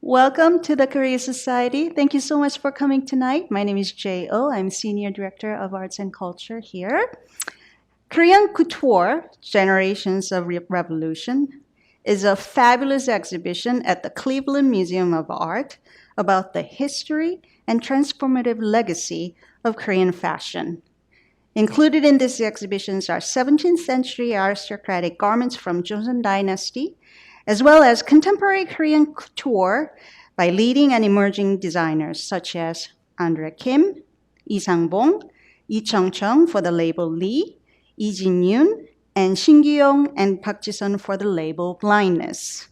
Welcome to the Korea Society. Thank you so much for coming tonight. My name is Jo. I'm Senior Director of Arts and Culture here. Korean Couture, Generations of Revolution, is a fabulous exhibition at the Cleveland Museum of Art about the history and transformative legacy of Korean fashion. Included in these exhibitions are 17th century aristocratic garments from Joseon Dynasty, as well as contemporary Korean couture by leading and emerging designers such as André Kim, Sang Bong, Chung Chung for the label Lee, Jean Youn, and Shin Kyu Yong and Park Ji-sun for the label Blindness.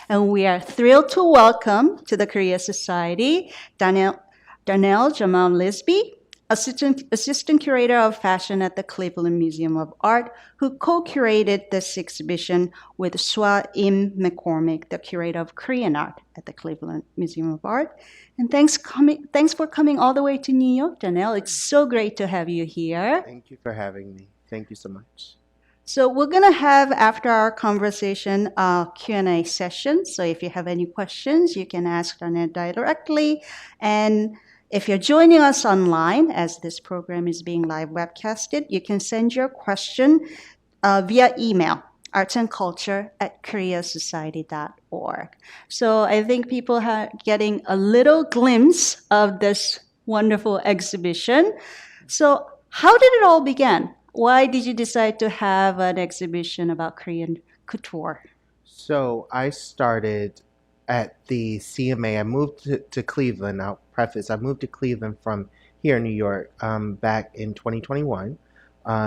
And we are thrilled to welcome to the Korea Society Darnell-Jamal Lisby, Assistant Curator of Fashion at the Cleveland Museum of Art, who co-curated this exhibition with Sooa Im McCormick, the Curator of Korean Art at the Cleveland Museum of Art. And thanks for coming all the way to New York, Darnell. It's so great to have you here. Thank you for having me. Thank you so much. So we're going to have, after our conversation, a Q&A session. So if you have any questions, you can ask Darnell directly. And if you're joining us online, as this program is being live webcasted, you can send your question via email, artsandculture@koreasociety.org. So I think people are getting a little glimpse of this wonderful exhibition. So how did it all begin? Why did you decide to have an exhibition about Korean couture? So I started at the CMA. I moved to Cleveland. I'll preface, I moved to Cleveland from here in New York back in 2021.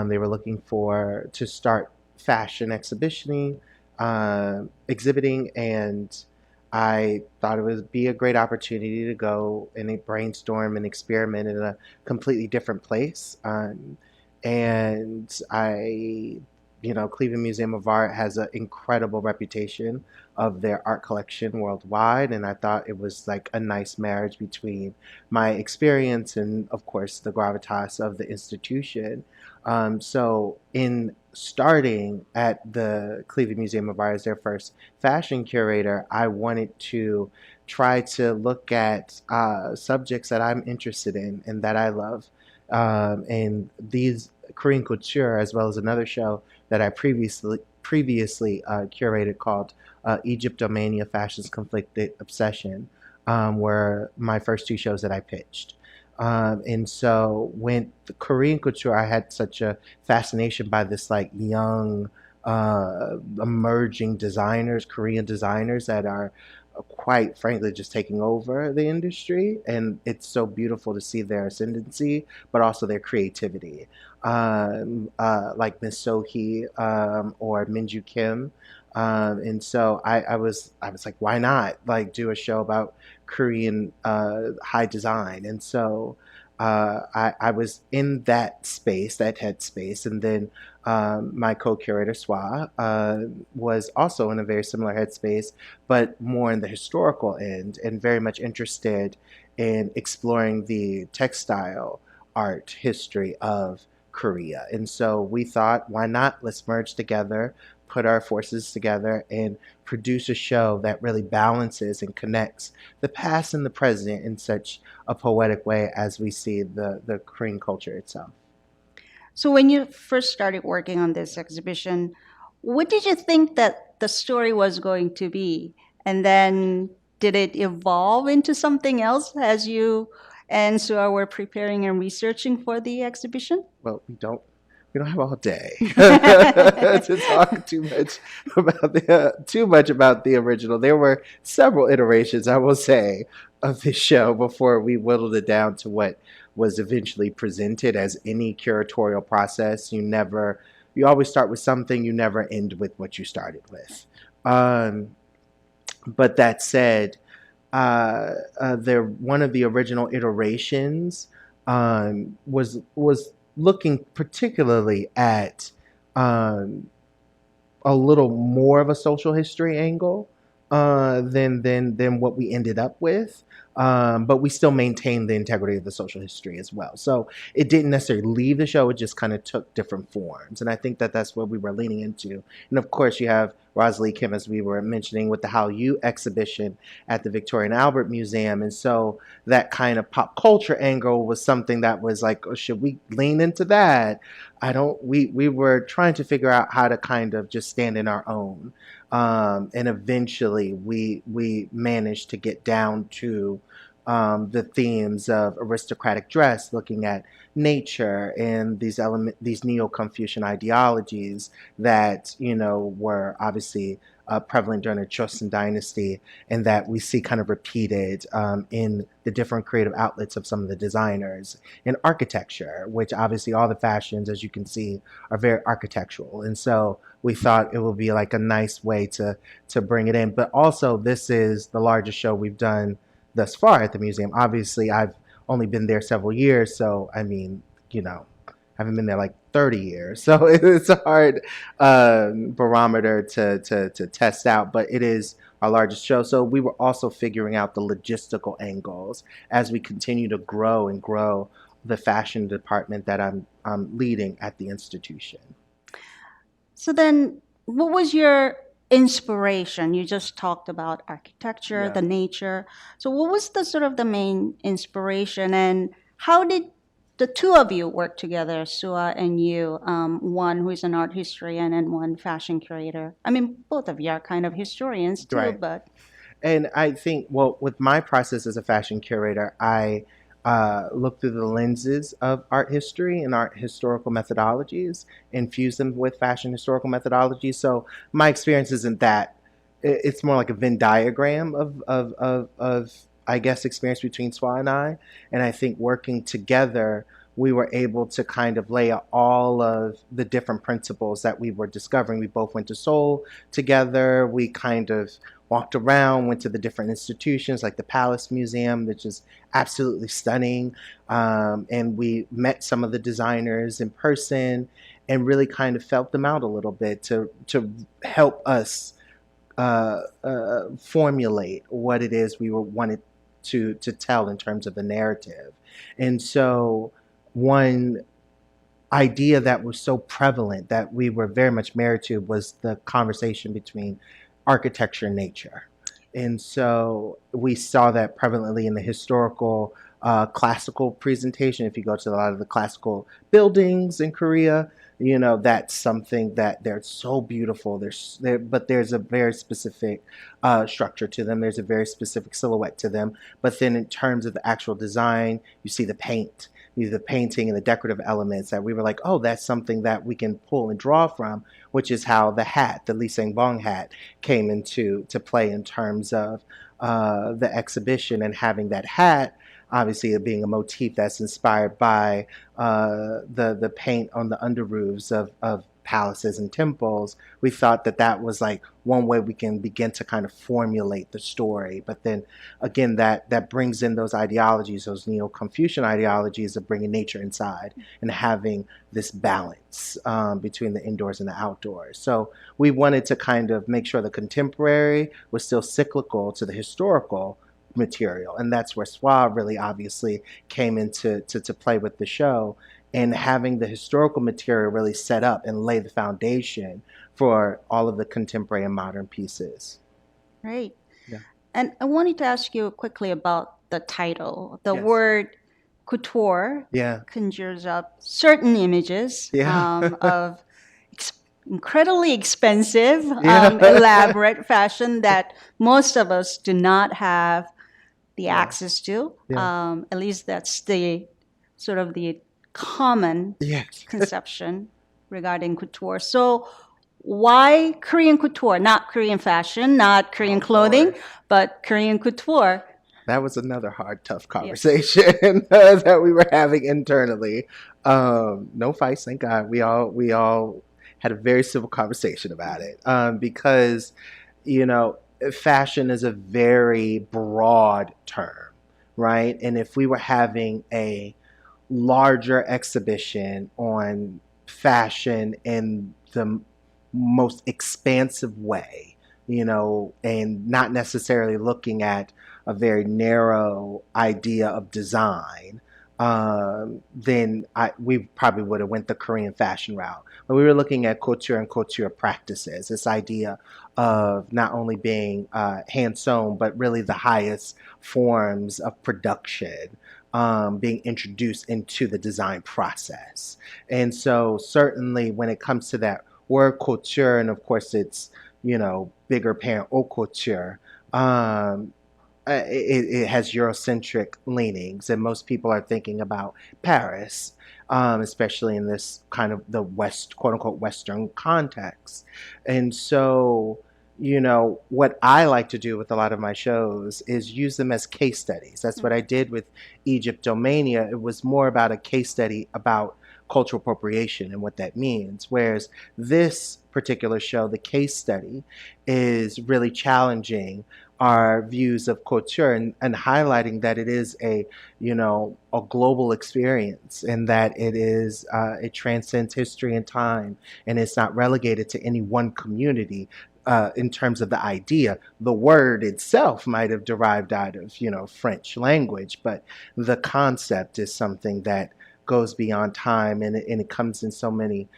They were looking to start fashion exhibiting, and I thought it would be a great opportunity to go and brainstorm and experiment in a completely different place. And Cleveland Museum of Art has an incredible reputation of their art collection worldwide, and I thought it was like a nice marriage between my experience and, of course, the gravitas of the institution. So in starting at the Cleveland Museum of Art as their first fashion curator, I wanted to try to look at subjects that I'm interested in and that I love. And these Korean Couture, as well as another show that I previously curated called Egyptomania: Fashion's Conflicted Obsession, were my first two shows that I pitched. And so when the Korean Couture, I had such a fascination by this like young, emerging designers, Korean designers that are quite frankly just taking over the industry, and it's so beautiful to see their ascendancy but also their creativity, like Miss Sohee or Minju Kim, and so I was like, why not like do a show about Korean high design? And so I was in that headspace, and then my co-curator Swa was also in a very similar headspace, but more in the historical end, and very much interested in exploring the textile art history of Korea. And so we thought, why not? Let's merge together, put our forces together, and produce a show that really balances and connects the past and the present in such a poetic way as we see the Korean culture itself. So when you first started working on this exhibition, what did you think that the story was going to be? And then did it evolve into something else as you and Sua were preparing and researching for the exhibition? Well, we don't have all day to talk too much about the original. There were several iterations, I will say, of this show before we whittled it down to what was eventually presented. As any curatorial process, you always start with something, you never end with what you started with. But that said, one of the original iterations was looking particularly at a little more of a social history angle than what we ended up with. But we still maintained the integrity of the social history as well. So it didn't necessarily leave the show; it just kind of took different forms. And I think that that's what we were leaning into. And of course, you have Rosalie Kim, as we were mentioning, with the Hallyu exhibition at the Victoria and Albert Museum. And so that kind of pop culture angle was something that was like, oh, should we lean into that? I don't. We were trying to figure out how to kind of just stand in our own. And eventually we managed to get down to the themes of aristocratic dress, looking at nature and these Neo-Confucian ideologies that were obviously prevalent during the Joseon dynasty, and that we see kind of repeated in the different creative outlets of some of the designers, and architecture, which obviously all the fashions, as you can see, are very architectural. And so we thought it would be like a nice way to bring it in. But also, this is the largest show we've done thus far at the museum. Obviously, I've only been there several years, so I mean, I haven't been there like 30 years, so it's a hard barometer to test out. But it is our largest show, so we were also figuring out the logistical angles as we continue to grow and grow the fashion department that I'm leading at the institution. So then, what was your inspiration? You just talked about architecture, Yeah. the nature. So what was the sort of the main inspiration, and how did the two of you work together, Sua and you, one who is an art historian and one fashion curator? I mean, both of you are kind of historians too, Right. but And I think, well, with my process as a fashion curator, I look through the lenses of art history and art historical methodologies, infuse them with fashion historical methodologies. So my experience isn't that. It's more like a Venn diagram of I guess, experience between Swa and I. And I think working together, we were able to kind of lay out all of the different principles that we were discovering. We both went to Seoul together. We kind of walked around, went to the different institutions like the Palace Museum, which is absolutely stunning. And we met some of the designers in person and really kind of felt them out a little bit to help us formulate what it is we were wanted to tell in terms of the narrative. And so one idea that was so prevalent that we were very much married to was the conversation between architecture and nature. And so we saw that prevalently in the historical classical presentation. If you go to a lot of the classical buildings in Korea, that's something that they're so beautiful. But there's a very specific structure to them. There's a very specific silhouette to them. But then in terms of the actual design, you see the paint, the painting and the decorative elements that we were like, oh, that's something that we can pull and draw from, which is how the hat, the Sang Bong hat, came into to play in terms of the exhibition, and having that hat, obviously it being a motif that's inspired by the paint on the under roofs of palaces and temples. We thought that that was like one way we can begin to kind of formulate the story. But then again, that brings in those ideologies, those Neo-Confucian ideologies of bringing nature inside and having this balance between the indoors and the outdoors. So we wanted to kind of make sure the contemporary was still cyclical to the historical material, and that's where Swa really obviously came into to play with the show, and having the historical material really set up and lay the foundation for all of the contemporary and modern pieces. great. Yeah. And I wanted to ask you quickly about the title. The Yes. word couture Yeah. conjures up certain images Yeah. of incredibly expensive, Yeah. elaborate fashion that most of us do not have the access to. Yeah. At least that's the sort of the common Yes. conception regarding couture. So why Korean couture, not Korean fashion, not Korean clothing, Lord. but Korean couture? That was another hard, tough conversation that we were having internally. No fights, thank God. We all had a very civil conversation about it, because you know fashion is a very broad term, right? And if we were having a larger exhibition on fashion in the most expansive way, and not necessarily looking at a very narrow idea of design, then we probably would have went the Korean fashion route. But we were looking at couture and couture practices, this idea of not only being hand sewn, but really the highest forms of production being introduced into the design process. And so certainly when it comes to that word couture, and of course it's, bigger parent haute couture, it has Eurocentric leanings, and most people are thinking about Paris, especially in this kind of the West, quote unquote, Western context. And so, what I like to do with a lot of my shows is use them as case studies. That's what I did with Egyptomania. It was more about a case study about cultural appropriation and what that means. Whereas this particular show, the case study, is really challenging our views of couture and highlighting that it is a global experience, and that it transcends history and time, and it's not relegated to any one community. In terms of the idea, the word itself might have derived out of French language, but the concept is something that goes beyond time, and it comes in so many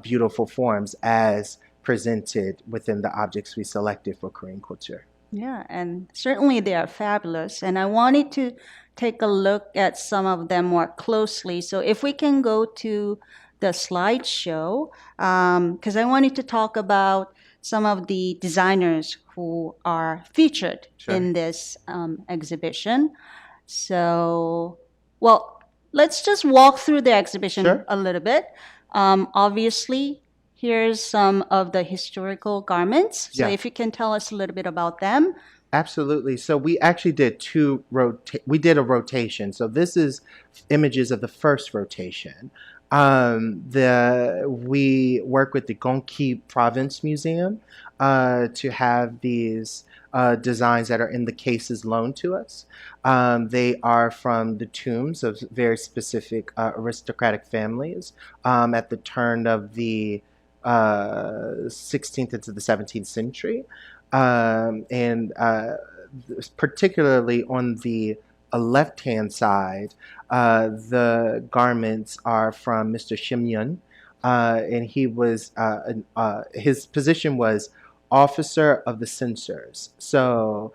beautiful forms as presented within the objects we selected for Korean couture. Yeah, and certainly they are fabulous. And I wanted to take a look at some of them more closely. So if we can go to the slideshow, because I wanted to talk about some of the designers who are featured Sure. in this exhibition. So, well, let's just walk through the exhibition Sure. a little bit. Obviously, here's some of the historical garments. So Yeah. if you can tell us a little bit about them. Absolutely. So we actually did we did a rotation. So this is images of the first rotation. We work with the Gyeonggi Province Museum to have these designs that are in the cases loaned to us. They are from the tombs of very specific aristocratic families at the turn of the 16th into the 17th century. And particularly on the left-hand side, the garments are from Mr. Shin Youn, and he was his position was officer of the censors. So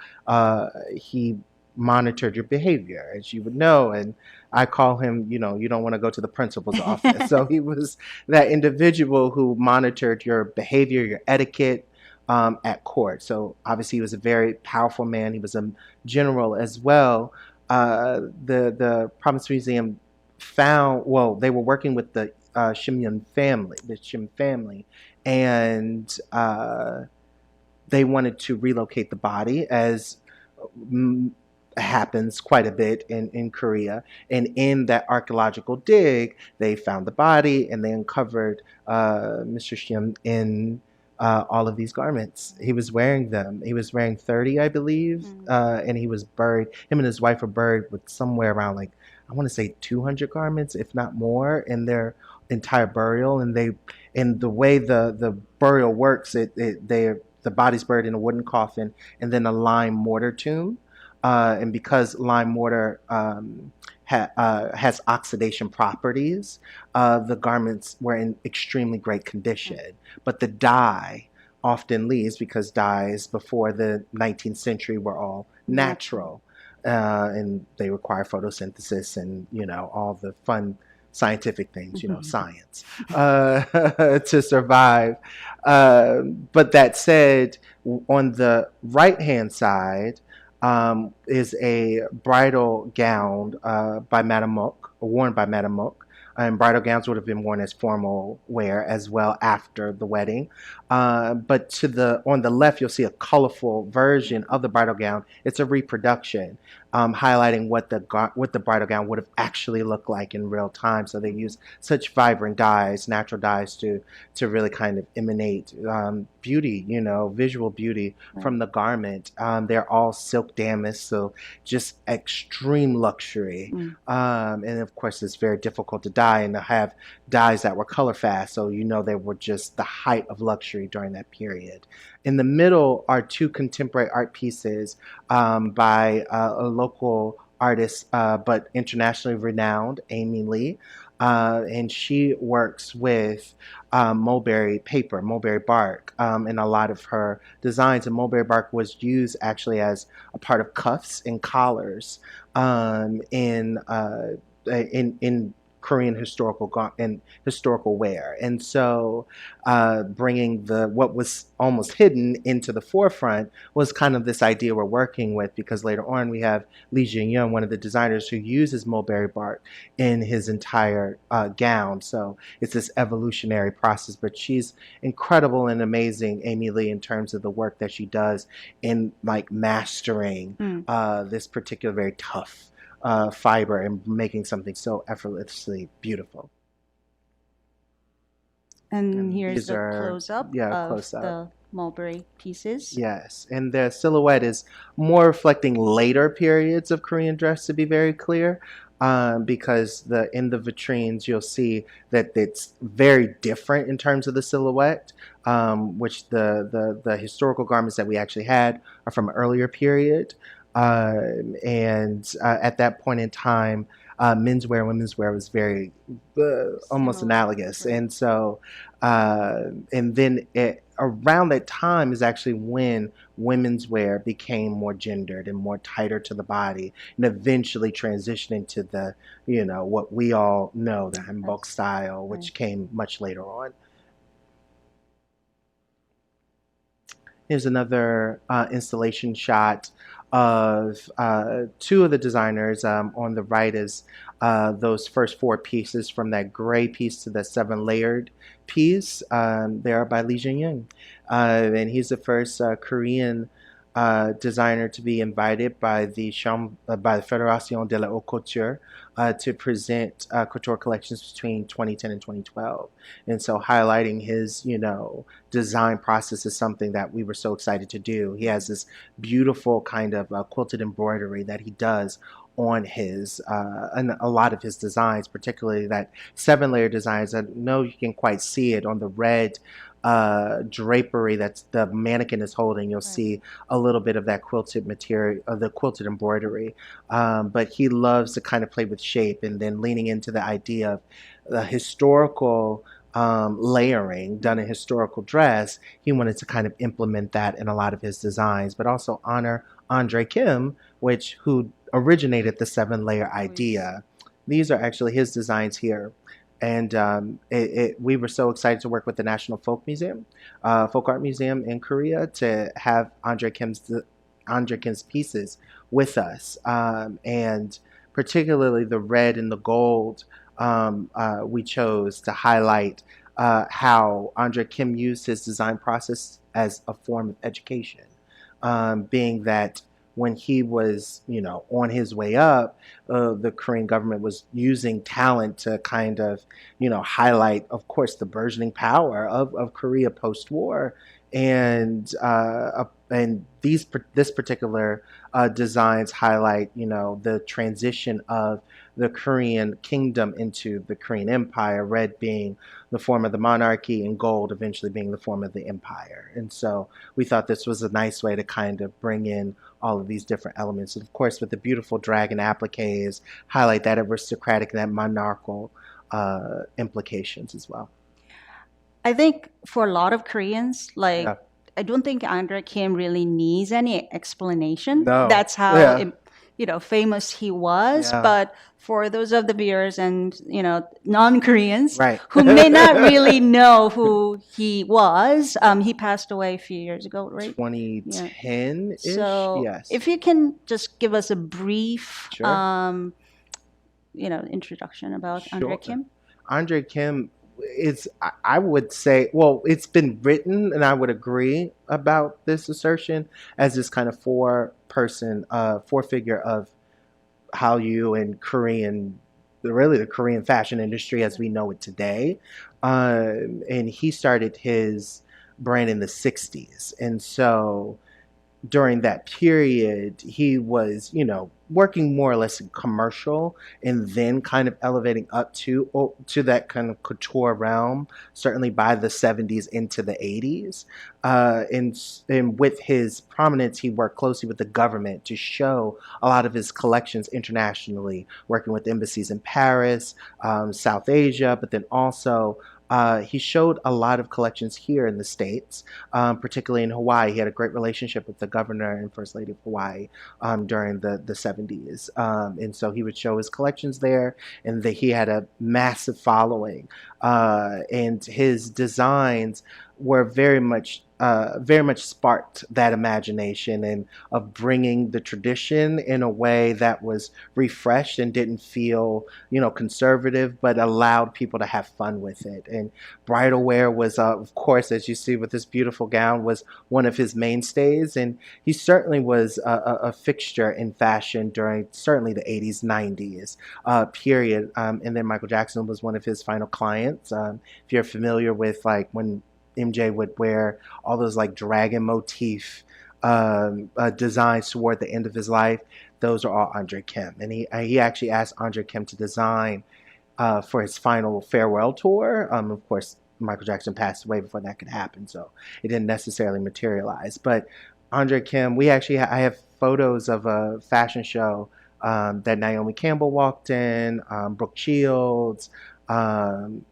he monitored your behavior, as you would know, and I call him, you don't want to go to the principal's office. So he was that individual who monitored your behavior, your etiquette, at court. So obviously he was a very powerful man. He was a general as well. The Province Museum they were working with the Shim family, and they wanted to relocate the body, as happens quite a bit in Korea. And in that archaeological dig, they found the body, and they uncovered Mr. Shim in all of these garments. He was wearing them. He was wearing 30, I believe, and he was buried. Him and his wife were buried with somewhere around, like, I want to say 200 garments, if not more, in their entire burial. And the way the burial works, the body's buried in a wooden coffin and then a lime mortar tomb. And because lime mortar has oxidation properties, the garments were in extremely great condition. But the dye often leaves, because dyes before the 19th century were all natural. And they require photosynthesis and, all the fun scientific things, science, to survive. But that said, on the right-hand side, is a bridal gown worn by Madame Mock. And bridal gowns would have been worn as formal wear as well after the wedding. But on the left, you'll see a colorful version of the bridal gown. It's a reproduction, highlighting what the bridal gown would have actually looked like in real time. So they use such vibrant dyes, natural dyes, to really kind of emanate beauty, visual beauty from the garment. They're all silk damask, so just extreme luxury. And of course, it's very difficult to dye, and to have dyes that were color fast, so they were just the height of luxury during that period. In the middle are two contemporary art pieces by a local artist, but internationally renowned, Amy Lee. And she works with mulberry paper, mulberry bark, in a lot of her designs. And mulberry bark was used actually as a part of cuffs and collars in Korean and historical wear, and so bringing the what was almost hidden into the forefront was kind of this idea we're working with, because later on we have Jean Youn, one of the designers, who uses mulberry bark in his entire gown. So it's this evolutionary process, but she's incredible and amazing, Amy Lee, in terms of the work that she does in like mastering this particular very tough fiber and making something so effortlessly beautiful. And here's These the are, close-up yeah, of close up. the mulberry pieces. Yes, and the silhouette is more reflecting later periods of Korean dress, to be very clear, because in the vitrines you'll see that it's very different in terms of the silhouette, which the historical garments that we actually had are from an earlier period. And at that point in time, menswear, women's wear was very almost Similar, analogous. right. And so, and then around that time is actually when women's wear became more gendered and more tighter to the body, and eventually transitioned into the, what we all know, the hanbok style, which Right. came much later on. Here's another installation shot of two of the designers. On the right is those first four pieces, from that gray piece to the 7-layered piece. They are by Jean Youn. And he's the first Korean designer to be invited by the Fédération de la Haute Couture to present couture collections between 2010 and 2012. And so highlighting his, design process is something that we were so excited to do. He has this beautiful kind of quilted embroidery that he does on his and a lot of his designs, particularly that 7-layer designs. I know you can quite see it on the red drapery that's the mannequin is holding. You'll see a little bit of that quilted material, of the quilted embroidery. But he loves to kind of play with shape, and then leaning into the idea of the historical layering done in historical dress. He wanted to kind of implement that in a lot of his designs, but also honor André Kim, who originated the 7-layer idea. These are actually his designs here. And we were so excited to work with the National Folk Art Museum in Korea, to have André Kim's pieces with us. And particularly the red and the gold, we chose to highlight how André Kim used his design process as a form of education, being that when he was, on his way up, the Korean government was using talent to kind of, highlight, of course, the burgeoning power of Korea post-war. And this particular designs highlight, the transition of the Korean kingdom into the Korean Empire, red being the form of the monarchy and gold eventually being the form of the empire. And so we thought this was a nice way to kind of bring in all of these different elements. And of course, with the beautiful dragon appliques, highlight that aristocratic and that monarchical implications as well. I think for a lot of Koreans, Yeah. I don't think André Kim really needs any explanation. No. That's how Yeah. famous he was. Yeah. But for those of the viewers and non-Koreans Right. who may not really know who he was, he passed away a few years ago, right? 2010-ish. So Yes. if you can just give us a brief, Sure. introduction about Sure. André Kim. André Kim is, I would say, well, it's been written, and I would agree about this assertion, as this kind of four-figure of Hallyu and really the Korean fashion industry as we know it today. And he started his brand in the 60s. And so during that period, he was, working more or less in commercial, and then kind of elevating up to that kind of couture realm, certainly by the 70s into the 80s. And with his prominence, he worked closely with the government to show a lot of his collections internationally, working with embassies in Paris, South Asia, but then also he showed a lot of collections here in the States, particularly in Hawaii. He had a great relationship with the governor and first lady of Hawaii during the 70s. And so he would show his collections there, and he had a massive following. And his designs were very much sparked that imagination and of bringing the tradition in a way that was refreshed and didn't feel, conservative, but allowed people to have fun with it. And bridal wear was, of course, as you see with this beautiful gown, was one of his mainstays. And he certainly was a fixture in fashion during certainly the 80s, 90s period. And then Michael Jackson was one of his final clients. If you're familiar with like when MJ would wear all those like dragon motif designs toward the end of his life, those are all André Kim. And he actually asked André Kim to design for his final farewell tour. Of course, Michael Jackson passed away before that could happen, so it didn't necessarily materialize. But André Kim, I have photos of a fashion show that Naomi Campbell walked in, Brooke Shields,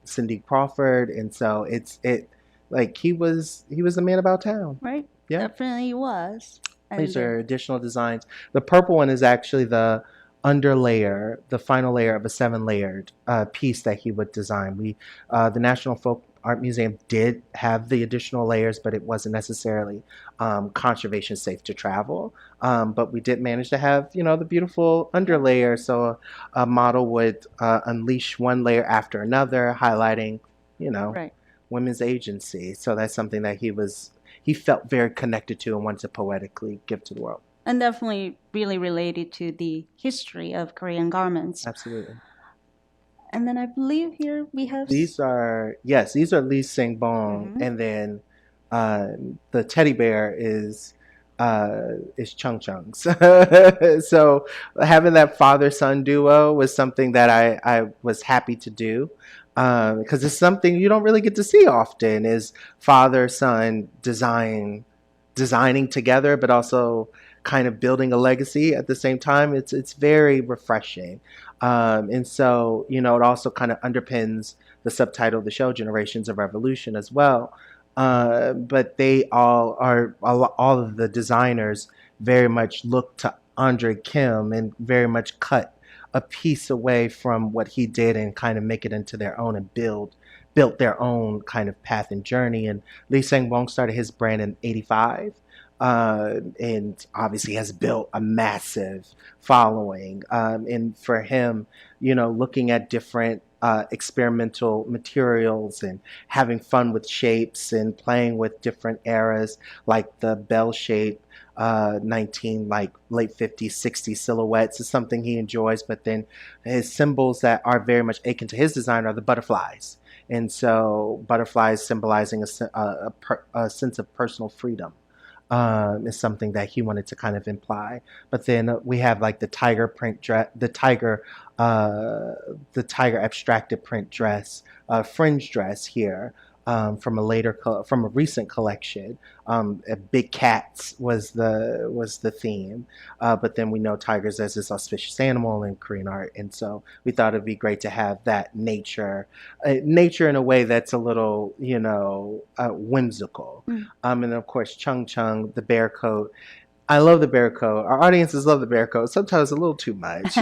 Cindy Crawford, and so like he was a man about town. Right? Yeah. Definitely was. These And are additional designs. The purple one is actually the underlayer, the final layer of a 7-layered piece that he would design. The National Folk Art Museum did have the additional layers, but it wasn't necessarily conservation safe to travel. But we did manage to have, the beautiful underlayer. So a model would unleash one layer after another, highlighting, right. women's agency. So that's something that he felt very connected to and wanted to poetically give to the world. And definitely really related to the history of Korean garments. Absolutely. And then I believe here we have These are Lee Sang Bong, and then the teddy bear is Chung Chung's. So having that father-son duo was something that I was happy to do, because it's something you don't really get to see often, is father-son designing together, but also kind of building a legacy at the same time. It's very refreshing. And so, it also kind of underpins the subtitle of the show, Generations of Revolution, as well. But they all of the designers very much look to André Kim and very much cut a piece away from what he did and kind of make it into their own and built their own kind of path and journey. And Lee Sang Bong started his brand in '85. And obviously has built a massive following. And for him, looking at different experimental materials and having fun with shapes and playing with different eras, like the bell shape, late 50s, 60s silhouettes is something he enjoys. But then his symbols that are very much akin to his design are the butterflies. And so butterflies symbolizing a sense of personal freedom. Is something that he wanted to kind of imply. But then we have like the tiger print dress, the tiger abstracted print dress, fringe dress here, from a recent collection. Big cats was the theme, but then we know tigers as this auspicious animal in Korean art, and so we thought it'd be great to have that nature in a way that's a little, whimsical. And of course, Chung Chung, the bear coat. I love the bear coat. Our audiences love the bear coat. Sometimes a little too much.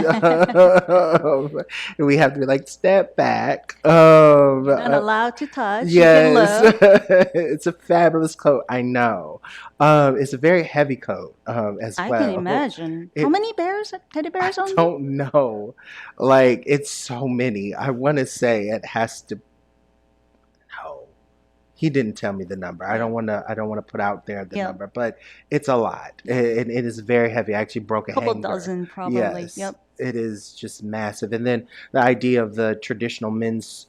We have to be like, step back. You're not allowed to touch. Yes. You can look. It's a fabulous coat. I know. It's a very heavy coat as well. I can imagine. How many teddy bears on I don't know. Like, it's so many. I want to say it has to. No. He didn't tell me the number. I don't want to put out there the number, but it's a lot. It is very heavy. I actually broke a couple hanger. dozen probably. Yes. Yep. it is just massive. And then the idea of the traditional men's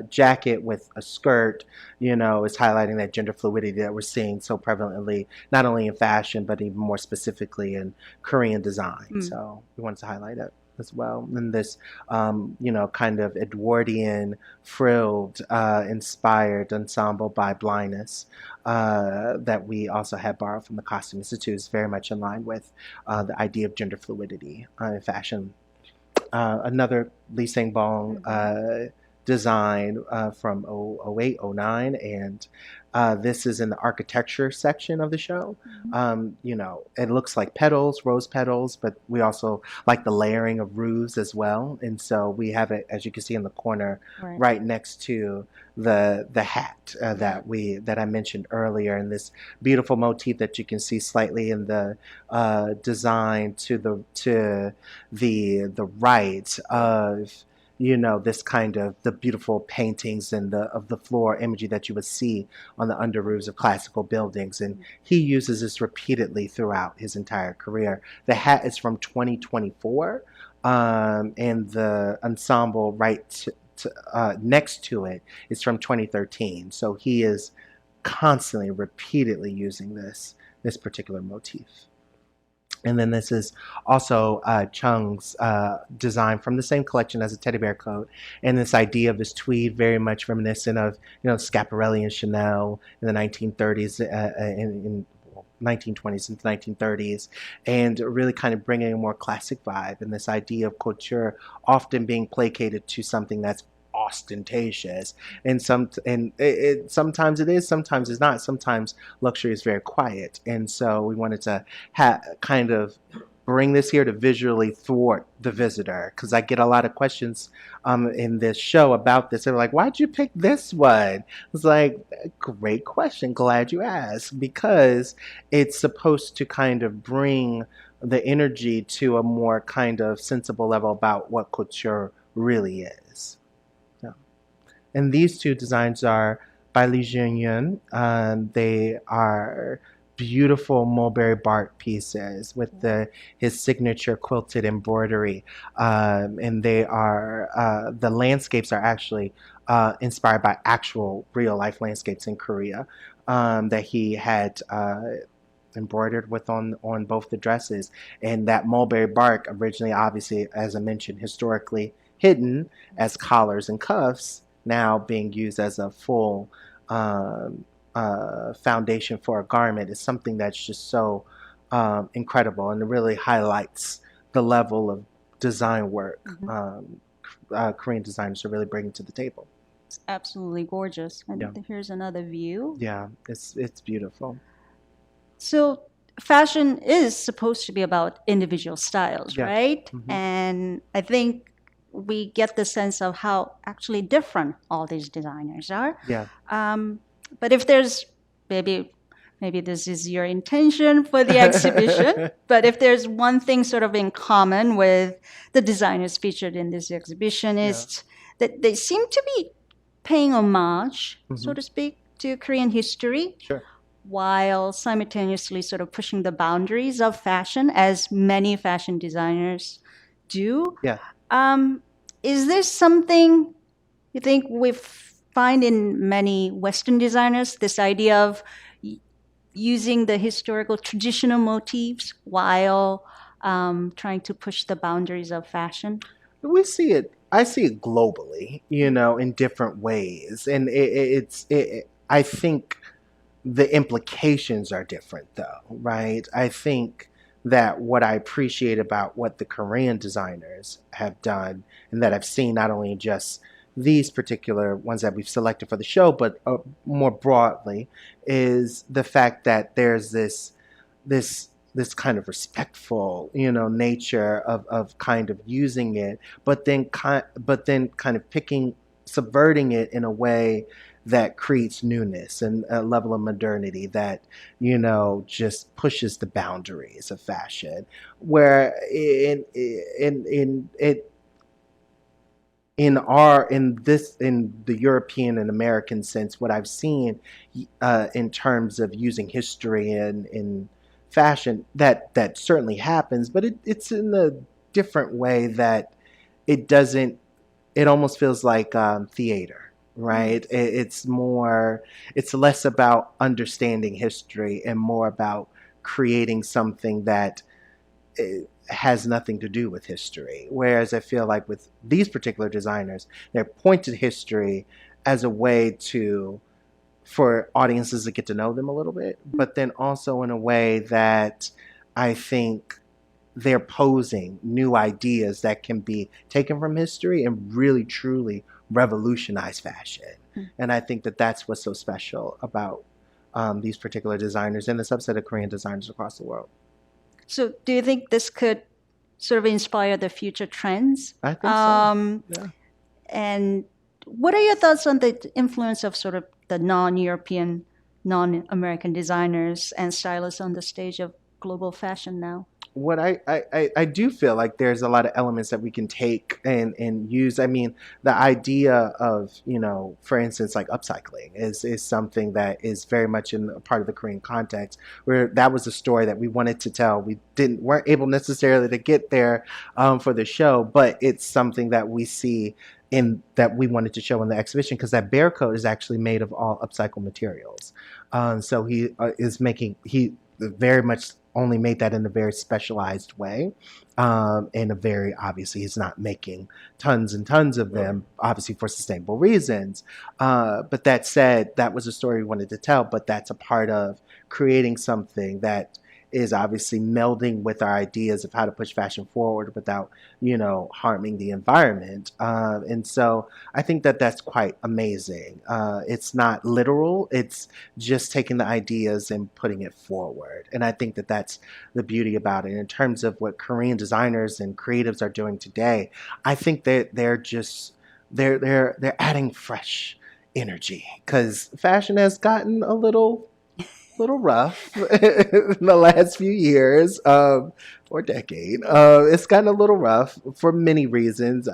jacket with a skirt, is highlighting that gender fluidity that we're seeing so prevalently, not only in fashion, but even more specifically in Korean design. So we wanted to highlight it as well. And this, kind of Edwardian frilled, inspired ensemble by Blindness that we also had borrowed from the Costume Institute is very much in line with the idea of gender fluidity in fashion. Another Sang Bong design from 08, 09, and this is in the architecture section of the show. It looks like petals, rose petals, but we also like the layering of roofs as well. And so we have it, as you can see in the corner, right next to the hat that I mentioned earlier, and this beautiful motif that you can see slightly in the design to the right of this kind of the beautiful paintings and of the floor imagery that you would see on the under roofs of classical buildings. And he uses this repeatedly throughout his entire career. The hat is from 2024, and the ensemble next to it is from 2013. So he is constantly, repeatedly using this particular motif. And then this is also Chung's design from the same collection as a teddy bear coat. And this idea of this tweed, very much reminiscent of, Schiaparelli and Chanel in the 1930s, in 1920s into 1930s, and really kind of bringing a more classic vibe. And this idea of couture often being placated to something that's ostentatious, and sometimes it is, sometimes it's not. Sometimes luxury is very quiet, and so we wanted to kind of bring this here to visually thwart the visitor, because I get a lot of questions in this show about this. They're like, why'd you pick this one? It's like, great question, glad you asked, because it's supposed to kind of bring the energy to a more kind of sensible level about what couture really is. And these two designs are by Jean Youn. They are beautiful mulberry bark pieces with his signature quilted embroidery. And they are, the landscapes are actually inspired by actual real life landscapes in Korea that he had embroidered with on both the dresses. And that mulberry bark originally, obviously, as I mentioned, historically hidden as collars and cuffs, now being used as a full foundation for a garment, is something that's just so incredible, and it really highlights the level of design work Korean designers are really bringing to the table. It's absolutely gorgeous. And here's another view. Yeah, it's beautiful. So fashion is supposed to be about individual styles, right? And I think we get the sense of how actually different all these designers are. But if there's, maybe this is your intention for the exhibition, but if there's one thing sort of in common with the designers featured in this exhibition is that they seem to be paying homage, so to speak, to Korean history, while simultaneously sort of pushing the boundaries of fashion, as many fashion designers do. Is this something you think we find in many Western designers, this idea of using the historical traditional motifs while trying to push the boundaries of fashion? We see it. I see it globally, in different ways. And I think the implications are different, though, right? I think that what I appreciate about what the Korean designers have done, and that I've seen not only just these particular ones that we've selected for the show, but more broadly, is the fact that there's this kind of respectful, nature of kind of using it, but then kind of subverting it in a way that creates newness and a level of modernity that, just pushes the boundaries of fashion. Where in the European and American sense, what I've seen in terms of using history in fashion, that certainly happens, but it's in the different way that it doesn't, it almost feels like theater, right? It's less about understanding history and more about creating something that has nothing to do with history. Whereas I feel like with these particular designers, they're pointed history as a way for audiences to get to know them a little bit, but then also in a way that I think they're posing new ideas that can be taken from history and really truly revolutionize fashion. And I think that that's what's so special about these particular designers and the subset of Korean designers across the world. So, do you think this could sort of inspire the future trends? I think so. Yeah. And what are your thoughts on the influence of sort of the non-European, non-American designers and stylists on the stage of global fashion now? What I do feel like there's a lot of elements that we can take and use. I mean, the idea of, for instance, like upcycling is something that is very much in a part of the Korean context, where that was a story that we wanted to tell. We weren't able necessarily to get there for the show, but it's something that we see that we wanted to show in the exhibition, because that bear coat is actually made of all upcycled materials. So he very much only made that in a very specialized way. Obviously he's not making tons and tons of them, obviously for sustainable reasons. But that said, that was a story we wanted to tell, but that's a part of creating something that is obviously melding with our ideas of how to push fashion forward without, harming the environment. And so I think that that's quite amazing. It's not literal. It's just taking the ideas and putting it forward. And I think that that's the beauty about it. In terms of what Korean designers and creatives are doing today, I think that they're adding fresh energy, because fashion has gotten a little rough in the last few years or decade. It's gotten a little rough for many reasons.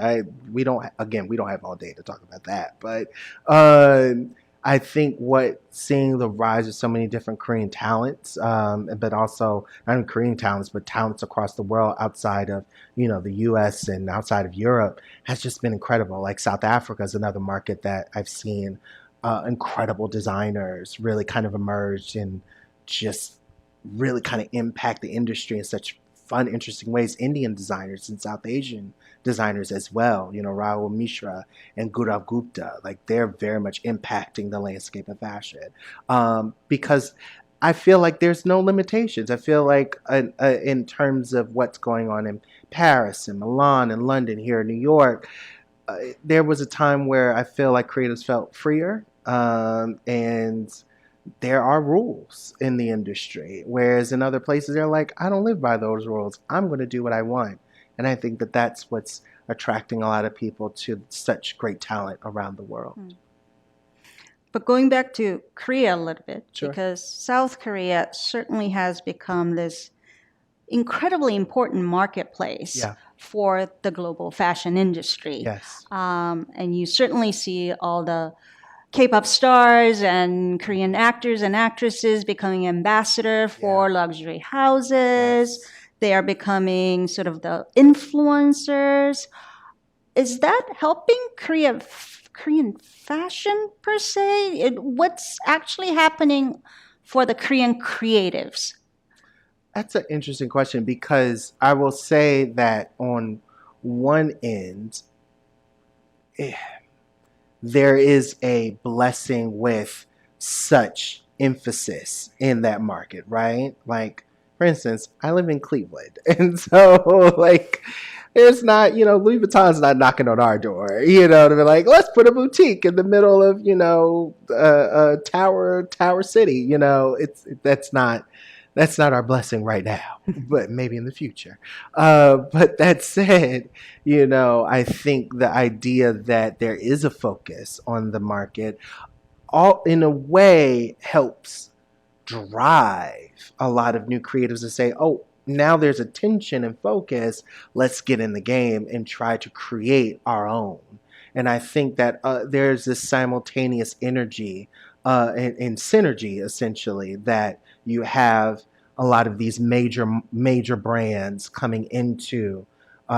We don't have all day to talk about that, but I think seeing the rise of so many different Korean talents, but also not only Korean talents, but talents across the world outside of the U.S. and outside of Europe, has just been incredible. Like South Africa is another market that I've seen incredible designers really kind of emerged and just really kind of impact the industry in such fun, interesting ways. Indian designers and South Asian designers as well, Rahul Mishra and Gaurav Gupta, like they're very much impacting the landscape of fashion, because I feel like there's no limitations. I feel like in terms of what's going on in Paris and Milan and London, here in New York, there was a time where I feel like creatives felt freer, and there are rules in the industry, whereas in other places they're like, I don't live by those rules. I'm going to do what I want. And I think that that's what's attracting a lot of people to such great talent around the world. But going back to Korea a little bit, Sure. because South Korea certainly has become this incredibly important marketplace for the global fashion industry. Yes. And you certainly see all the K-pop stars and Korean actors and actresses becoming ambassador for luxury houses. Yes. They are becoming sort of the influencers. Is that helping Korean fashion per se? What's actually happening for the Korean creatives? That's an interesting question, because I will say that on one end, there is a blessing with such emphasis in that market, right? Like, for instance, I live in Cleveland, and so like, there's not, Louis Vuitton's not knocking on our door, to be like, let's put a boutique in the middle of, Tower City. That's not our blessing right now, but maybe in the future. But that said, I think the idea that there is a focus on the market, all in a way helps drive a lot of new creatives to say, oh, now there's attention and focus. Let's get in the game and try to create our own. And I think that there's this simultaneous energy and synergy, essentially, that you have a lot of these major brands coming into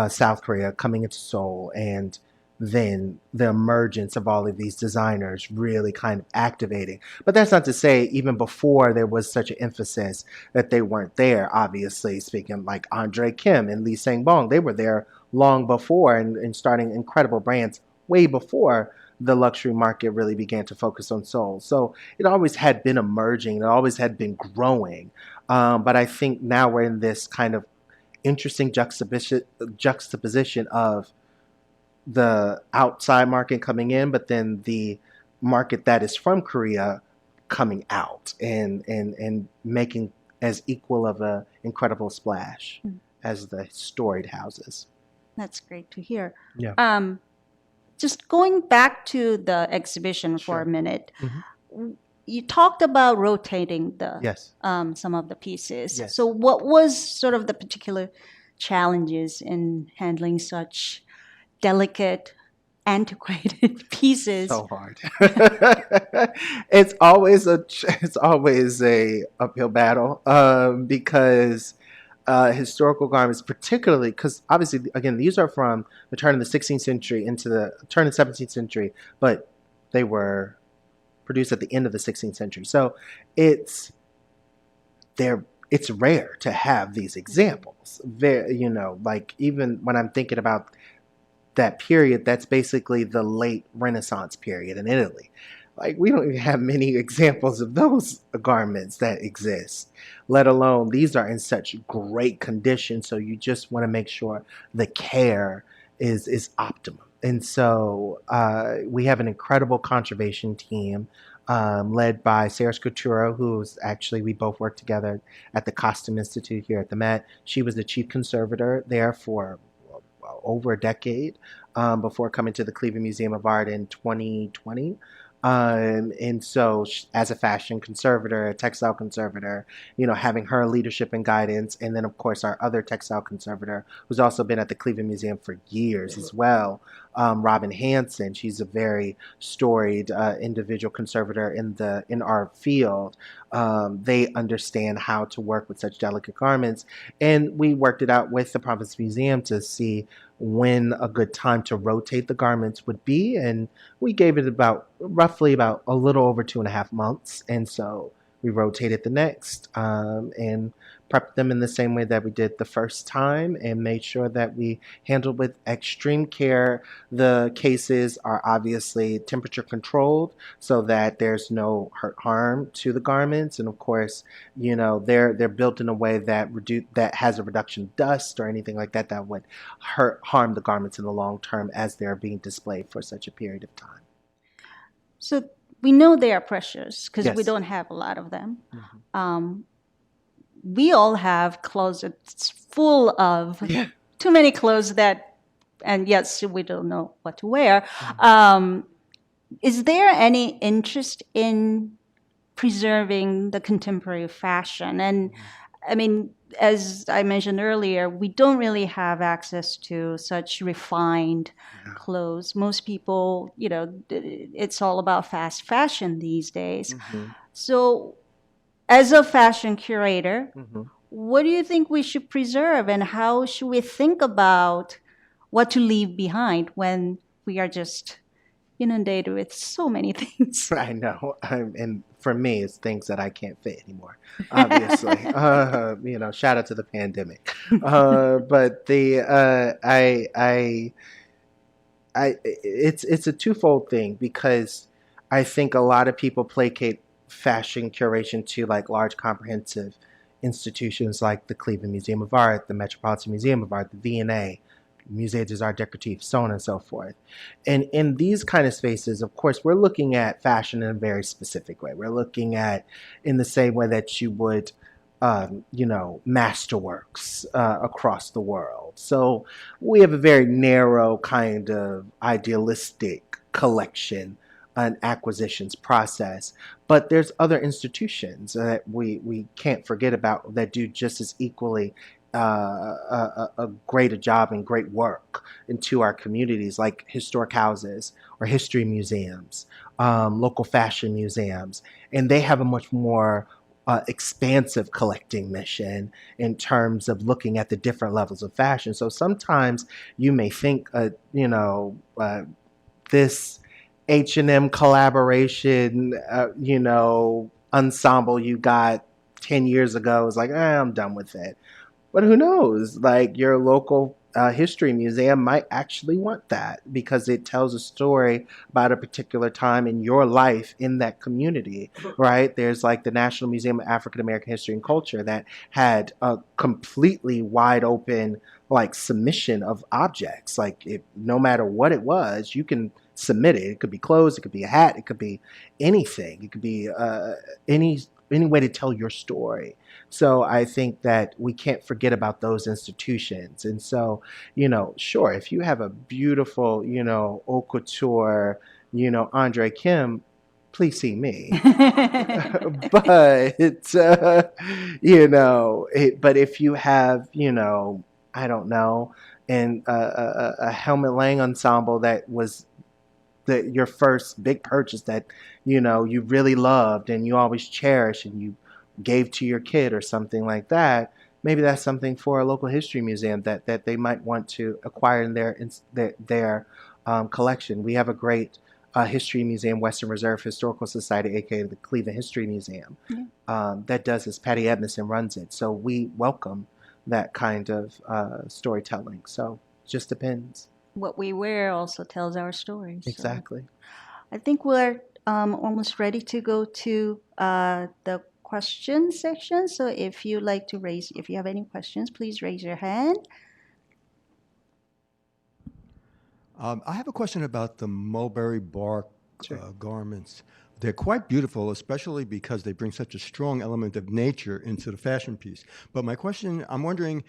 South Korea, coming into Seoul, and then the emergence of all of these designers really kind of activating. But that's not to say even before there was such an emphasis that they weren't there. Obviously, speaking like André Kim and Sang Bong, they were there long before and starting incredible brands way before the luxury market really began to focus on Seoul. So it always had been emerging, it always had been growing. But I think now we're in this kind of interesting juxtaposition of the outside market coming in, but then the market that is from Korea coming out and making as equal of an incredible splash as the storied houses. That's great to hear. Yeah. Just going back to the exhibition for Sure. a minute, Mhm. you talked about rotating the Yes. some of the pieces. Yes. So what was sort of the particular challenges in handling such delicate, antiquated pieces? So hard. It's always a uphill battle because historical garments, particularly because obviously again these are from the turn of the 16th century into the turn of the 17th century, but they were produced at the end of the 16th century. So it's it's rare to have these examples. Like even when I'm thinking about that period, that's basically the late Renaissance period in Italy. Like we don't even have many examples of those garments that exist, let alone these are in such great condition. So you just want to make sure the care is optimum. And so we have an incredible conservation team led by Sarah Couture, who's actually, we both worked together at the Costume Institute here at the Met. She was the chief conservator there for over a decade before coming to the Cleveland Museum of Art in 2020. And so as a fashion conservator, a textile conservator, having her leadership and guidance. And then, of course, our other textile conservator, who's also been at the Cleveland Museum for years as well, Robin Hansen. She's a very storied individual conservator in our field. They understand how to work with such delicate garments. And we worked it out with the Province Museum to see when a good time to rotate the garments would be. And we gave it roughly about a little over 2.5 months. And so we rotated the next and prepped them in the same way that we did the first time and made sure that we handled with extreme care. The cases are obviously temperature controlled so that there's no harm to the garments. And of course, they're built in a way that has a reduction of dust or anything like that that would harm the garments in the long term as they're being displayed for such a period of time. So we know they are precious because we Yes. don't have a lot of them. Mhm. We all have closets full of Yeah. too many clothes and yes, we don't know what to wear. Is there any interest in preserving the contemporary fashion? And I mean, as I mentioned earlier, we don't really have access to such refined Yeah. clothes. Most people, it's all about fast fashion these days. Mhm. So, as a fashion curator, Mhm. what do you think we should preserve and how should we think about what to leave behind when we are just inundated with so many things? I know, and for me, it's things that I can't fit anymore. Obviously, shout out to the pandemic. But it's a twofold thing because I think a lot of people placate fashion curation to like large comprehensive institutions like the Cleveland Museum of Art, the Metropolitan Museum of Art, the V&A, Musée des Arts Décoratifs, so on and so forth. And in these kind of spaces, of course, we're looking at fashion in a very specific way. We're looking at in the same way that you would, masterworks across the world. So we have a very narrow kind of idealistic collection and acquisitions process. But there's other institutions that we can't forget about that do just as equally a great job and great work into our communities, like historic houses or history museums, local fashion museums, and they have a much more expansive collecting mission in terms of looking at the different levels of fashion. So sometimes you may think, this H&M collaboration, ensemble you got 10 years ago is like, I'm done with it. But who knows? Like your local history museum might actually want that because it tells a story about a particular time in your life in that community, right? There's like the National Museum of African American History and Culture that had a completely wide open like submission of objects. Like no matter what it was, you can submit it. It could be clothes, it could be a hat, it could be anything. It could be any way to tell your story. So I think that we can't forget about those institutions. And so, sure, if you have a beautiful, haute couture, André Kim, please see me. But, but if you have, I don't know, and a Helmut Lang ensemble that was your first big purchase that, you really loved and you always cherish and you gave to your kid or something like that, maybe that's something for a local history museum that they might want to acquire in their collection. We have a great history museum, Western Reserve Historical Society, aka the Cleveland History Museum, that does this. Patty Edmondson runs it. So we welcome that kind of storytelling. So it just depends. What we wear also tells our stories. Exactly. So I think we're almost ready to go to the question section. So if you have any questions, please raise your hand. I have a question about the mulberry bark Sure. garments. They're quite beautiful, especially because they bring such a strong element of nature into the fashion piece. But my question, I'm wondering,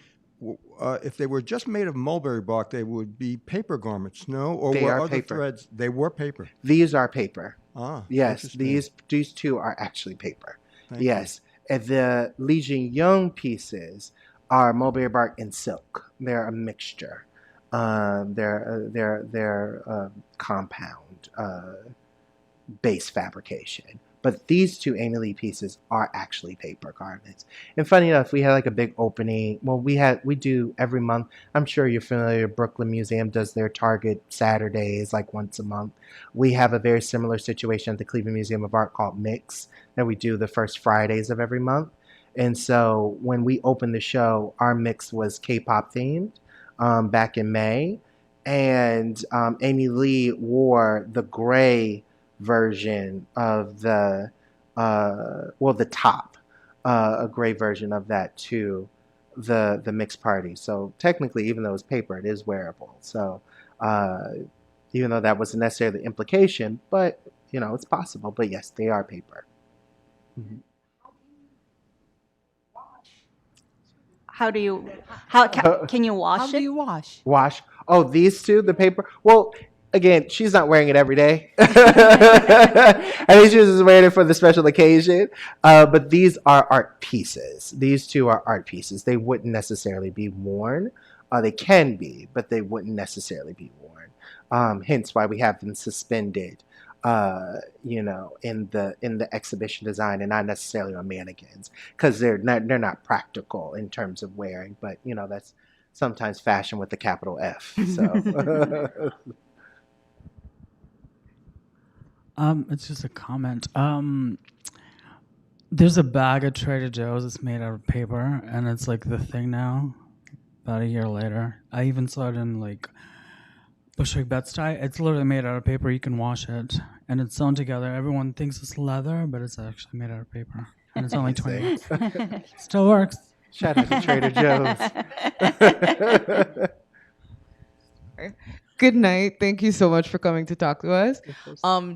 if they were just made of mulberry bark, they would be paper garments, no? Or They were are other paper. threads? They were paper. These are paper. Ah, Yes, interesting. these two are actually paper. Thank Yes, and the Jean Youn pieces are mulberry bark and silk. They're a mixture. They're compound base fabrication. But these two Amy Lee pieces are actually paper garments. And funny enough, we had like a big opening. Well, we do every month. I'm sure you're familiar. Brooklyn Museum does their Target Saturdays like once a month. We have a very similar situation at the Cleveland Museum of Art called Mix that we do the first Fridays of every month. And so when we opened the show, our mix was K-pop themed back in May. And Amy Lee wore the gray version of the top, a gray version of that to the mixed party. So technically, even though it's paper, it is wearable. So even though that wasn't necessarily the implication, but it's possible. But yes, they are paper. Mm-hmm. Can you wash How it? do you wash? Wash. Oh, these two, the paper. Well, again, she's not wearing it every day. I think she was just wearing it for the special occasion. But these are art pieces. These two are art pieces. They wouldn't necessarily be worn. They can be, but they wouldn't necessarily be worn. Hence why we have them suspended, in the exhibition design and not necessarily on mannequins, because they're not practical in terms of wearing. But that's sometimes fashion with the capital F. So. It's just a comment. There's a bag at Trader Joe's that's made out of paper, and it's like the thing now. About a year later, I even saw it in like Bushwick Bed-Stuy. It's literally made out of paper. You can wash it, and it's sewn together. Everyone thinks it's leather, but it's actually made out of paper, and it's only 20 bucks. Still works. Shout out to Trader Joe's. Good night. Thank you so much for coming to talk to us.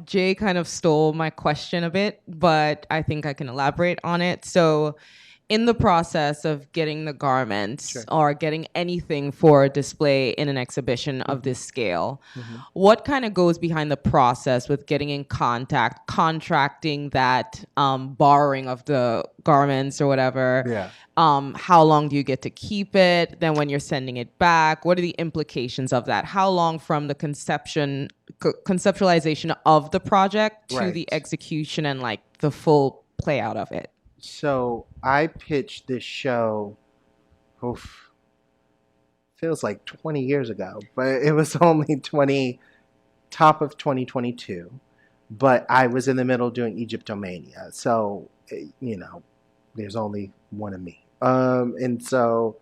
Jay kind of stole my question a bit, but I think I can elaborate on it. So in the process of getting the garments Sure. or getting anything for display in an exhibition of this scale, what kind of goes behind the process with getting in contact, contracting that borrowing of the garments or whatever? Yeah. How long do you get to keep it? Then when you're sending it back, what are the implications of that? How long from the conceptualization of the project to Right. the execution and like the full play out of it? So I pitched this show, oof, feels like 20 years ago, but it was only 20, top of 2022. But I was in the middle doing Egyptomania. So, there's only one of me. And so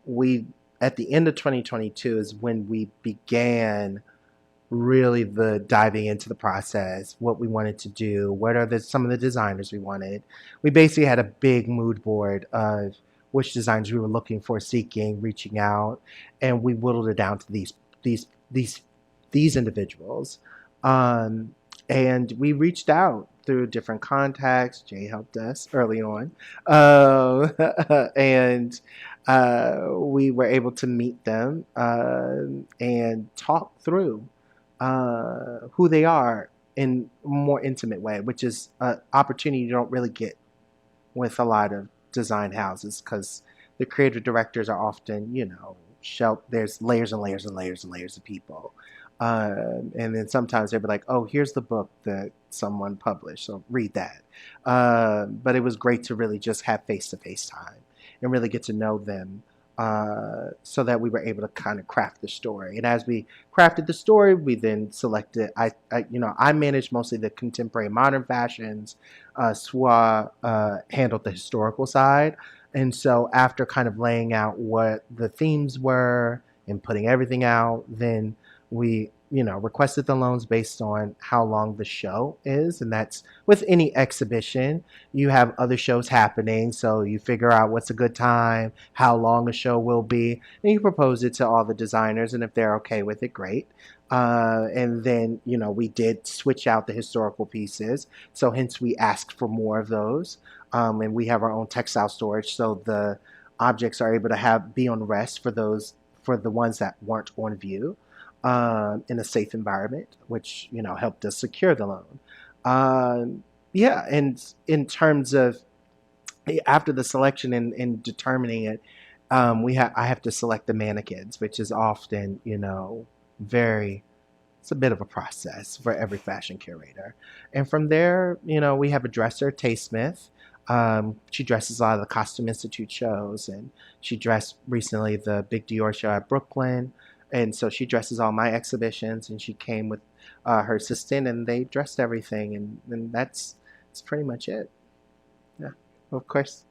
we, at the end of 2022 is when we began really the diving into the process, what we wanted to do, what are some of the designers we wanted. We basically had a big mood board of which designers we were looking for, seeking, reaching out, and we whittled it down to these these these individuals. And we reached out through different contacts. Jay helped us early on, and we were able to meet them and talk through who they are in a more intimate way, which is an opportunity you don't really get with a lot of design houses because the creative directors are often, there's layers and layers and layers and layers of people. And then sometimes they'll be like, oh, here's the book that someone published, so read that. But it was great to really just have face-to-face time and really get to know them so that we were able to kind of craft the story. And as we crafted the story, we then selected. I managed mostly the contemporary modern fashions. Sooa handled the historical side, and so after kind of laying out what the themes were and putting everything out, then we requested the loans based on how long the show is, and that's with any exhibition. You have other shows happening, so you figure out what's a good time, how long a show will be, and you propose it to all the designers, and if they're okay with it, great. And then, we did switch out the historical pieces, so hence we asked for more of those. And we have our own textile storage, so the objects are able to be on rest for the ones that weren't on view in a safe environment, which helped us secure the loan. Yeah, and in terms of after the selection and determining it, I have to select the mannequins, which is often it's a bit of a process for every fashion curator. And from there, we have a dresser, Smith. She dresses a lot of the Costume Institute shows, and she dressed recently the Big Dior show at Brooklyn. And so she dresses all my exhibitions, and she came with her assistant, and they dressed everything, and that's pretty much it. Yeah, of course.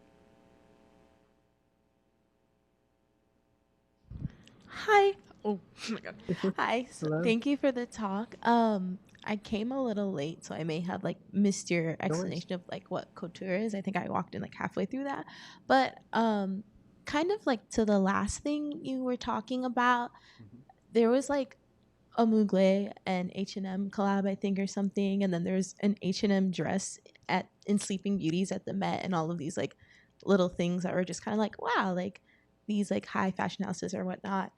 Hi. Oh, oh my god. Hi. So Hello. thank you for the talk. I came a little late, so I may have like missed your explanation of like what couture is. I think I walked in like halfway through that. But kind of like to the last thing you were talking about, there was like a Mugler and H&M collab, I think, or something, and then there's an H&M dress in Sleeping Beauties at the Met, and all of these like little things that were just kind of like, wow, like these like high fashion houses or whatnot,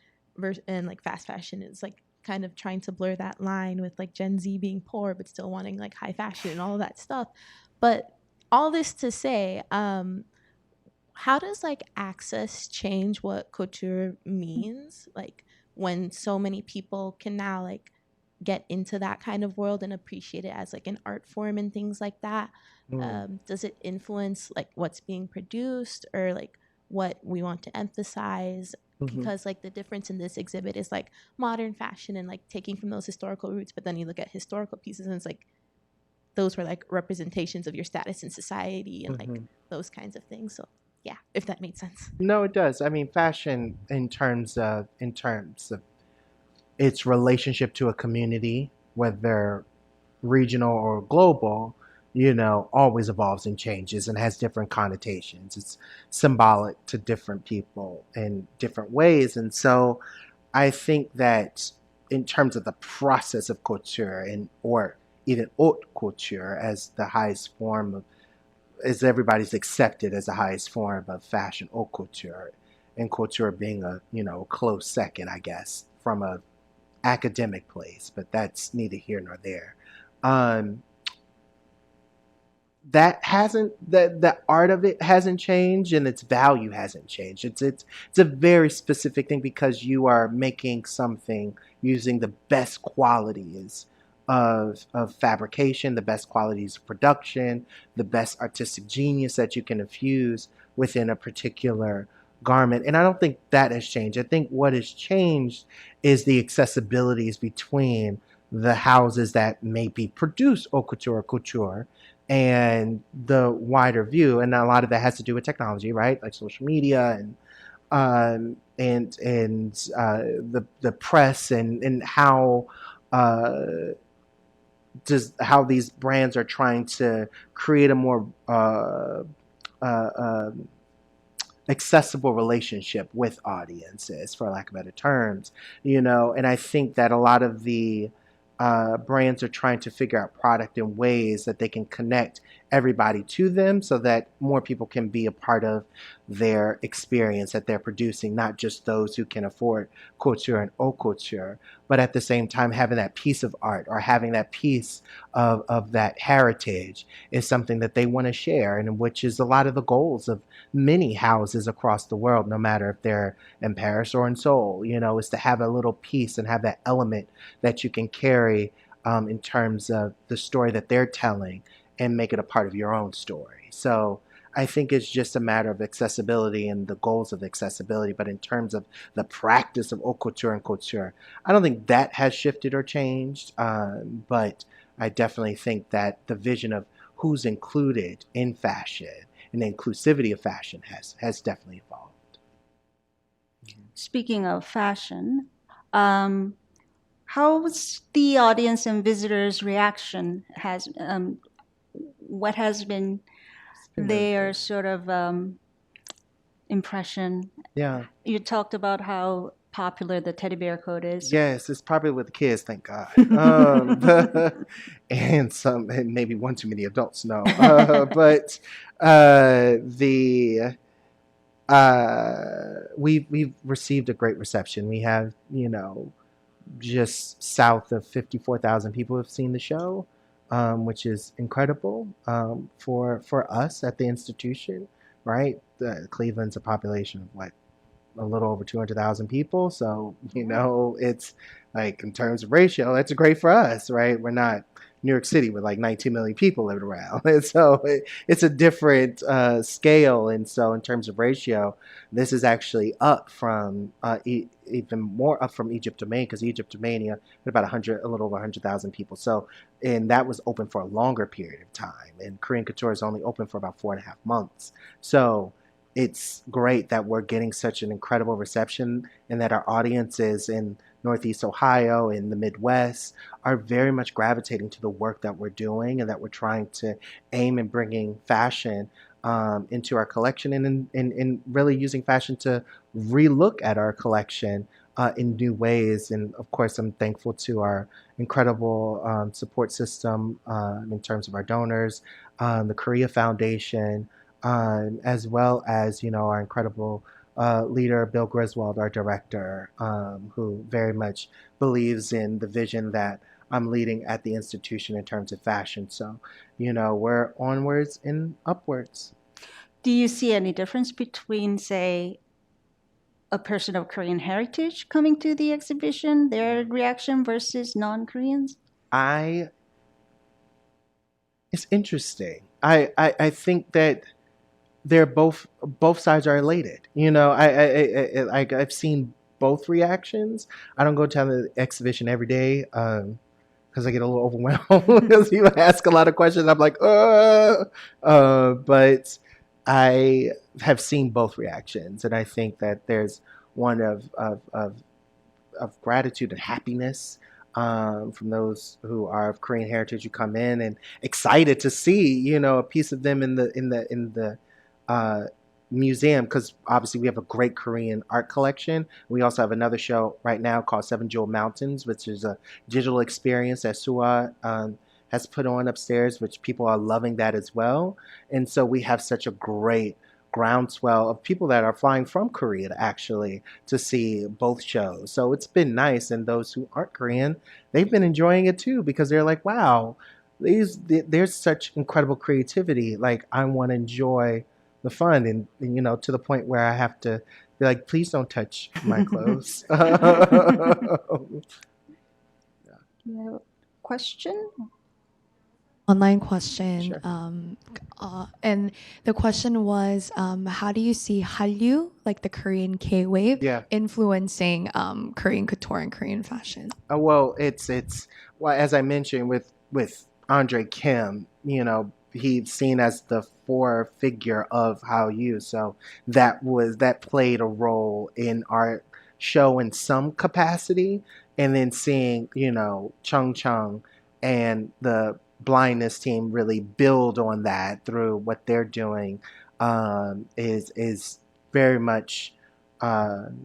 and like fast fashion is like kind of trying to blur that line with like Gen Z being poor but still wanting like high fashion and all of that stuff. But all this to say, how does like access change what couture means? Like when so many people can now like get into that kind of world and appreciate it as like an art form and things like that. Does it influence like what's being produced or like what we want to emphasize? Because like the difference in this exhibit is like modern fashion and like taking from those historical roots, but then you look at historical pieces and it's like those were like representations of your status in society and like those kinds of things. So yeah, if that made sense. No, it does. I mean, fashion in terms of its relationship to a community, whether regional or global, always evolves and changes and has different connotations. It's symbolic to different people in different ways. And so I think that in terms of the process of couture or even haute couture as the highest form of, as everybody's accepted as the highest form of fashion, haute couture, and couture being a close second, I guess, from a academic place, but that's neither here nor there. The art of it hasn't changed and its value hasn't changed. It's a very specific thing because you are making something using the best qualities of fabrication, the best qualities of production, the best artistic genius that you can infuse within a particular garment. And I don't think that has changed. I think what has changed is the accessibilities between the houses that maybe produce haute couture, couture, and the wider view. And a lot of that has to do with technology, right? Like social media and the press and how how these brands are trying to create a more accessible relationship with audiences, for lack of better terms, and I think that a lot of the brands are trying to figure out product in ways that they can connect everybody to them so that more people can be a part of their experience that they're producing, not just those who can afford couture and haute couture, but at the same time having that piece of art or having that piece of that heritage is something that they want to share, and which is a lot of the goals of many houses across the world, no matter if they're in Paris or in Seoul, is to have a little piece and have that element that you can carry in terms of the story that they're telling and make it a part of your own story. So I think it's just a matter of accessibility and the goals of accessibility. But in terms of the practice of haute couture and couture, I don't think that has shifted or changed. But I definitely think that the vision of who's included in fashion and the inclusivity of fashion has definitely evolved. Speaking of fashion, how's the audience and visitors' reaction? What has been their sort of impression? Yeah. You talked about how popular the teddy bear coat is. Yes, it's popular with the kids, thank God. And maybe one too many adults, no. But we've received a great reception. We have, just south of 54,000 people have seen the show, which is incredible for us at the institution, right? Cleveland's a population of a little over 200,000 people. So, it's like in terms of ratio, that's great for us, right? We're not New York City with 19 million people living around. And so it's a different scale. And so in terms of ratio, this is actually up from even more up from Egyptomania, because Egyptomania had about a little over 100,000 people. So, and that was open for a longer period of time. And Korean Couture is only open for about 4.5 months. So it's great that we're getting such an incredible reception and that our audiences in Northeast Ohio and the Midwest are very much gravitating to the work that we're doing and that we're trying to aim in bringing fashion into our collection and really using fashion to relook at our collection in new ways. And of course, I'm thankful to our incredible support system in terms of our donors, the Korea Foundation, as well as, our incredible leader, Bill Griswold, our director, who very much believes in the vision that I'm leading at the institution in terms of fashion. So, we're onwards and upwards. Do you see any difference between, say, a person of Korean heritage coming to the exhibition, their reaction versus non-Koreans? It's interesting. I think that they're both sides are elated. I've seen both reactions. I don't go to the exhibition every day because I get a little overwhelmed because you ask a lot of questions. I'm like, but I have seen both reactions, and I think that there's one of gratitude and happiness from those who are of Korean heritage who come in and excited to see, a piece of them in the museum, because obviously we have a great Korean art collection. We also have another show right now called Seven Jewel Mountains, which is a digital experience that Sooa has put on upstairs, which people are loving that as well. And so we have such a great groundswell of people that are flying from Korea to see both shows. So it's been nice. And those who aren't Korean, they've been enjoying it too, because they're like, wow, there's such incredible creativity. Like, I want to enjoy the fun, and to the point where I have to be like, please don't touch my clothes. Yeah, question? Online question. Sure. And the question was, how do you see Hallyu, like the Korean K-wave, Yeah. influencing Korean couture and Korean fashion? Well, it's well, as I mentioned with André Kim, you know, he's seen as the figure of Hallyu, so that played a role in our show in some capacity, and then seeing, you know, Chung Chung and the Blindness team really build on that through what they're doing is very much highlighting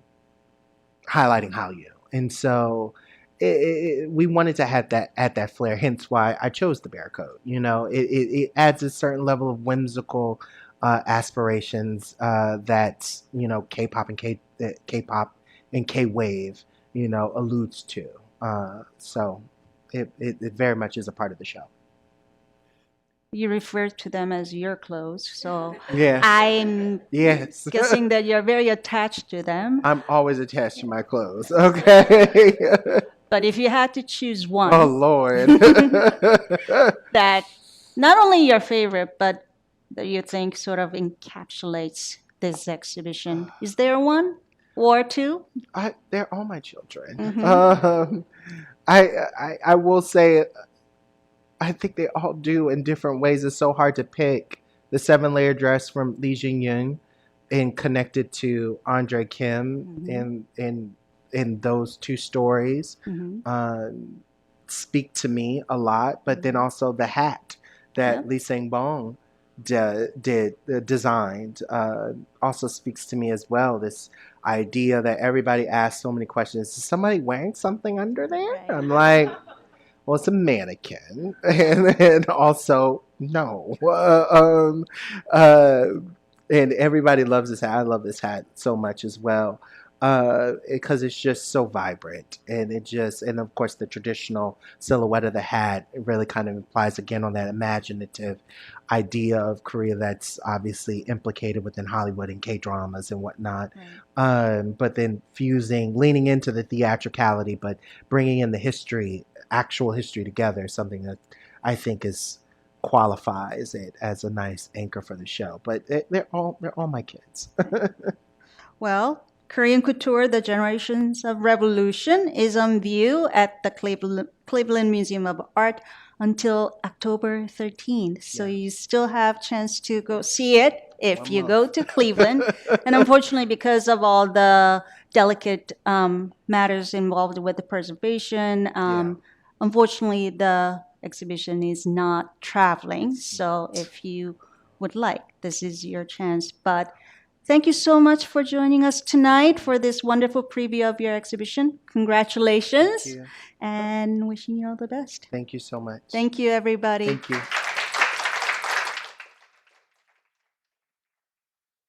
Hallyu, and so we wanted to have that flair. Hence why I chose the bear coat. You know, it adds a certain level of whimsical aspirations that, you know, K-pop and K-wave, you know, alludes to. So it very much is a part of the show. You refer to them as your clothes, so Yeah. I'm Yes. guessing that you're very attached to them. I'm always attached to my clothes. Okay. But if you had to choose one Oh Lord. that not only your favorite, but that you think sort of encapsulates this exhibition, is there one or two? They're all my children. Mhm. I will say, I think they all do in different ways. It's so hard to pick. The 7-layer dress from Jean Youn and connected to André Kim in those two stories speak to me a lot. But then also the hat that Sang Bong designed also speaks to me as well. This idea that everybody asks so many questions. Is somebody wearing something under there? Right. I'm like, well, it's a mannequin, and also no. And everybody loves this hat. I love this hat so much as well, because it's just so vibrant, and and of course the traditional silhouette of the hat, it really kind of implies again on that imaginative idea of Korea that's obviously implicated within Hollywood and K-dramas and whatnot. Right. But then leaning into the theatricality, but bringing in the actual history together, something that I think qualifies it as a nice anchor for the show. But they're all my kids. Well, Korean Couture, The Generations of Revolution is on view at the Cleveland Museum of Art until October 13th. So you still have chance to go see it if you go to Cleveland. And unfortunately, because of all the delicate matters involved with the preservation, unfortunately, the exhibition is not traveling. So if you would like, this is your chance. But thank you so much for joining us tonight for this wonderful preview of your exhibition. Congratulations. Thank you. And wishing you all the best. Thank you so much. Thank you, everybody. Thank you.